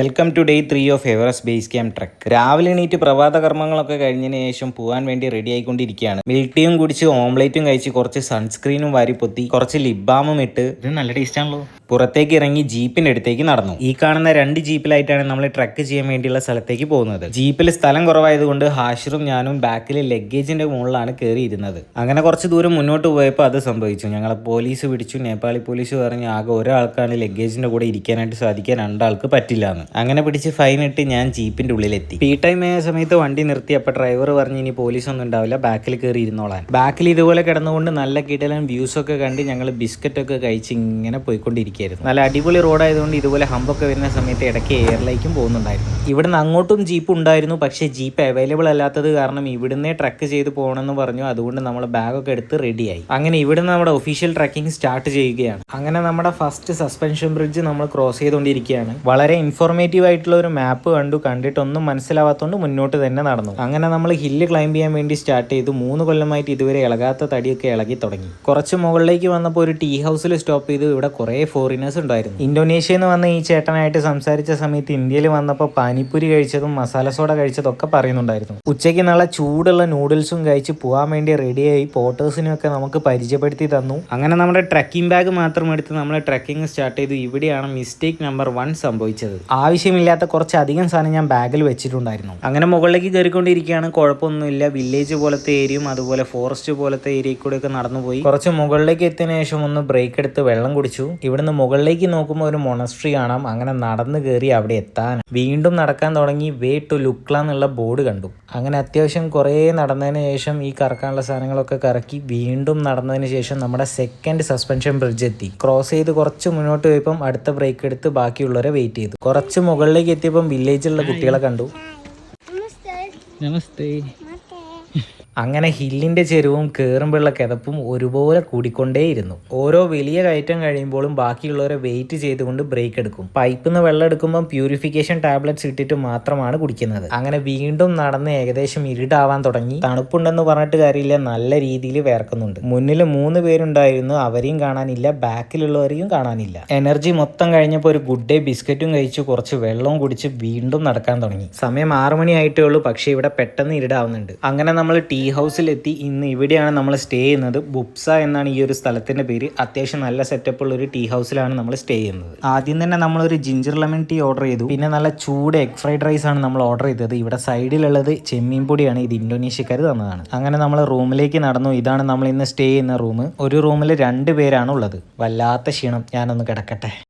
Welcome to day 3 of Everest base camp trek. രാവിലെ എണീറ്റ് പ്രഭാത കർമ്മങ്ങളൊക്കെ കഴിഞ്ഞതിന് ശേഷം പോകാൻ വേണ്ടി റെഡി ആയിക്കൊണ്ടിരിക്കുകയാണ്. മിൽക്ക് ടീയും കുടിച്ച് ഓംലേറ്റും കഴിച്ച് കുറച്ച് സൺസ്ക്രീനും വാരി പൊത്തി കുറച്ച് ലിപ് ബാമും ഇട്ട് ഇത് നല്ല ടേസ്റ്റ് ആണല്ലോ. പുറത്തേക്ക് ഇറങ്ങി ജീപ്പിന്റെ അടുത്തേക്ക് നടന്നു. ഈ കാണുന്ന 2 ജീപ്പിലായിട്ടാണ് നമ്മൾ ട്രക്ക് ചെയ്യാൻ വേണ്ടിയുള്ള സ്ഥലത്തേക്ക് പോകുന്നത്. ജീപ്പിൽ സ്ഥലം കുറവായതുകൊണ്ട് ഹാഷിറും ഞാനും ബാക്കിൽ ലഗേജിന്റെ മുകളിലാണ് കയറിയിരുന്നത്. അങ്ങനെ കുറച്ച് ദൂരം മുന്നോട്ട് പോയപ്പോൾ അത് സംഭവിച്ചു. ഞങ്ങളെ പോലീസ് പിടിച്ചു. നേപ്പാളി പോലീസ് പറഞ്ഞ് ആകെ ഒരാൾക്കാണ് ലഗേജിന്റെ കൂടെ ഇരിക്കാനായിട്ട് സാധിക്കാൻ, 2 ആൾക്ക് പറ്റില്ല എന്ന്. അങ്ങനെ പിടിച്ച് ഫൈൻ ഇട്ട് ഞാൻ ജീപ്പിന്റെ ഉള്ളിലെത്തി. പീ ടൈം ആയ സമയത്ത് വണ്ടി നിർത്തിയപ്പോൾ ഡ്രൈവർ പറഞ്ഞ് ഇനി പോലീസ് ഒന്നും ഉണ്ടാവില്ല, ബാക്കിൽ കയറി ഇരുന്നോളാൻ. ബാക്കിൽ ഇതുപോലെ കിടന്നുകൊണ്ട് നല്ല കിടലൻ വ്യൂസ് ഒക്കെ കണ്ട് ഞങ്ങൾ ബിസ്ക്കറ്റ് ഒക്കെ കഴിച്ച് ഇങ്ങനെ പോയിക്കൊണ്ടിരിക്കുകയായിരുന്നു. നല്ല അടിപൊളി റോഡായതുകൊണ്ട് ഇതുപോലെ ഹമ്പൊക്കെ വരുന്ന സമയത്ത് ഇടയ്ക്ക് എയറിലേക്കും പോകുന്നുണ്ടായിരുന്നു. ഇവിടുന്ന് അങ്ങോട്ടും ജീപ്പ് ഉണ്ടായിരുന്നു, പക്ഷേ ജീപ്പ് അവൈലബിൾ അല്ലാത്തത് കാരണം ഇവിടുന്നേ ട്രക്ക് ചെയ്ത് പോകണമെന്ന് പറഞ്ഞു. അതുകൊണ്ട് നമ്മൾ ബാഗൊക്കെ എടുത്ത് റെഡിയായി. അങ്ങനെ ഇവിടുന്ന് നമ്മുടെ ഒഫീഷ്യൽ ട്രക്കിംഗ് സ്റ്റാർട്ട് ചെയ്യുകയാണ്. അങ്ങനെ നമ്മുടെ ഫസ്റ്റ് സസ്പെൻഷൻ ബ്രിഡ്ജ് നമ്മൾ ക്രോസ് ചെയ്തുകൊണ്ടിരിക്കുകയാണ്. വളരെ ഇൻഫോർമേറ്റീവ് ആയിട്ടുള്ള ഒരു മാപ്പ് കണ്ടിട്ടൊന്നും മനസ്സിലാവാത്തതുകൊണ്ട് മുന്നോട്ട് തന്നെ നടന്നു. അങ്ങനെ നമ്മൾ ഹില്ല് ക്ലൈംബ് ചെയ്യാൻ വേണ്ടി സ്റ്റാർട്ട് ചെയ്തു. 3 കൊല്ലമായിട്ട് ഇതുവരെ ഇളകാത്ത തടിയൊക്കെ ഇളകി തുടങ്ങി. കുറച്ച് മുകളിലേക്ക് വന്നപ്പോൾ ഒരു ടീ ഹൗസിൽ സ്റ്റോപ്പ് ചെയ്തു. ഇവിടെ കുറേ ഫോറിനേഴ്സ് ഉണ്ടായിരുന്നു. ഇന്തോനേഷ്യയിൽ നിന്ന് വന്ന ഈ ചേട്ടനായിട്ട് സംസാരിച്ച സമയത്ത് ഇന്ത്യയിൽ വന്നപ്പോൾ പാനിപ്പൂരി കഴിച്ചതും മസാല സോഡ കഴിച്ചതും ഒക്കെ പറയുന്നുണ്ടായിരുന്നു. ഉച്ചയ്ക്ക് നല്ല ചൂടുള്ള നൂഡിൽസും കഴിച്ച് പോകാൻ വേണ്ടി റെഡിയായി. പോട്ടേഴ്സിനും ഒക്കെ നമുക്ക് പരിചയപ്പെടുത്തി തന്നു. അങ്ങനെ നമ്മുടെ ട്രക്കിംഗ് ബാഗ് മാത്രം എടുത്ത് നമ്മൾ ട്രക്കിംഗ് സ്റ്റാർട്ട് ചെയ്തു. ഇവിടെയാണ് മിസ്റ്റേക്ക് നമ്പർ 1 സംഭവിച്ചത്. ആവശ്യമില്ലാത്ത കുറച്ചധികം സാധനം ഞാൻ ബാഗിൽ വെച്ചിട്ടുണ്ടായിരുന്നു. അങ്ങനെ മുകളിലേക്ക് കയറിക്കൊണ്ടിരിക്കുകയാണ്. കുഴപ്പമൊന്നുമില്ല. വില്ലേജ് പോലത്തെ ഏരിയയും അതുപോലെ ഫോറസ്റ്റ് പോലത്തെ ഏരിയയിൽ കൂടെ ഒക്കെ നടന്നുപോയി. കുറച്ച് മുകളിലേക്ക് എത്തിയതിനു ശേഷം ഒന്ന് ബ്രേക്ക് എടുത്ത് വെള്ളം കുടിച്ചു. ഇവിടുന്ന് മുകളിലേക്ക് നോക്കുമ്പോൾ ഒരു മൊണസ്ട്രി കാണാം. അങ്ങനെ നടന്ന് കയറി അവിടെ എത്താൻ വീണ്ടും നടക്കാൻ തുടങ്ങി. വേ ടു ലുക്ല എന്നുള്ള ബോർഡ് കണ്ടു. അങ്ങനെ അത്യാവശ്യം കുറേ നടന്നതിന് ശേഷം ഈ കറക്കാനുള്ള സാധനങ്ങളൊക്കെ കറക്കി വീണ്ടും നടന്നതിന് ശേഷം നമ്മുടെ സെക്കൻഡ് സസ്പെൻഷൻ ബ്രിഡ്ജ് എത്തി. ക്രോസ് ചെയ്ത് കുറച്ച് മുന്നോട്ട് പോയപ്പം അടുത്ത ബ്രേക്ക് എടുത്ത് ബാക്കിയുള്ളവരെ വെയിറ്റ് ചെയ്തു. കുറച്ച് മുകളിലേക്ക് എത്തിയപ്പം വില്ലേജിലുള്ള കുട്ടികളെ കണ്ടു. നമസ്തേ. അങ്ങനെ ഹില്ലിന്റെ ചെരുവും കയറുമ്പോഴുള്ള കിതപ്പും ഒരുപോലെ കൂടിക്കൊണ്ടേയിരുന്നു. ഓരോ വലിയ കയറ്റം കഴിയുമ്പോഴും ബാക്കിയുള്ളവരെ വെയിറ്റ് ചെയ്തുകൊണ്ട് ബ്രേക്ക് എടുക്കും. പൈപ്പിൽ നിന്ന് വെള്ളം എടുക്കുമ്പോൾ പ്യൂരിഫിക്കേഷൻ ടാബ്ലറ്റ്സ് ഇട്ടിട്ട് മാത്രമാണ് കുടിക്കുന്നത്. അങ്ങനെ വീണ്ടും നടന്ന് ഏകദേശം ഇരുടാവാൻ തുടങ്ങി. തണുപ്പുണ്ടെന്ന് പറഞ്ഞിട്ട് കാര്യമില്ല, നല്ല രീതിയിൽ വേർക്കുന്നുണ്ട്. മുന്നിൽ 3 പേരുണ്ടായിരുന്നു, അവരെയും കാണാനില്ല, ബാക്കിലുള്ളവരെയും കാണാനില്ല. എനർജി മൊത്തം കഴിഞ്ഞപ്പോൾ ഒരു ഗുഡ് ഡേ ബിസ്ക്കറ്റും കഴിച്ചു കുറച്ച് വെള്ളവും കുടിച്ച് വീണ്ടും നടക്കാൻ തുടങ്ങി. സമയം 6 മണി ആയിട്ടേ ഉള്ളൂ, പക്ഷേ ഇവിടെ പെട്ടെന്ന് ഇരുടാവുന്നുണ്ട്. അങ്ങനെ നമ്മൾ ടീ ഹൗസിലെത്തി. ഇന്ന് ഇവിടെയാണ് നമ്മൾ സ്റ്റേ ചെയ്യുന്നത്. ബുപ്സ എന്നാണ് ഈ ഒരു സ്ഥലത്തിന്റെ പേര്. അത്യാവശ്യം നല്ല സെറ്റപ്പ് ഉള്ള ഒരു ടീ ഹൗസിലാണ് നമ്മൾ സ്റ്റേ ചെയ്യുന്നത്. ആദ്യം തന്നെ നമ്മളൊരു ജിഞ്ചർ ലെമൺ ടീ ഓർഡർ ചെയ്തു. പിന്നെ നല്ല ചൂട് എഗ് ഫ്രൈഡ് റൈസ് ആണ് നമ്മൾ ഓർഡർ ചെയ്തത്. ഇവിടെ സൈഡിലുള്ളത് ചെമ്മീൻ പൊടിയാണ്. ഇത് ഇന്തോനേഷ്യക്കാർ തന്നതാണ്. അങ്ങനെ നമ്മൾ റൂമിലേക്ക് നടന്നു. ഇതാണ് നമ്മൾ ഇന്ന് സ്റ്റേ ചെയ്യുന്ന റൂം. ഒരു റൂമിൽ 2 പേരാണ് ഉള്ളത്. വല്ലാത്ത ക്ഷീണം, ഞാനൊന്ന് കിടക്കട്ടെ.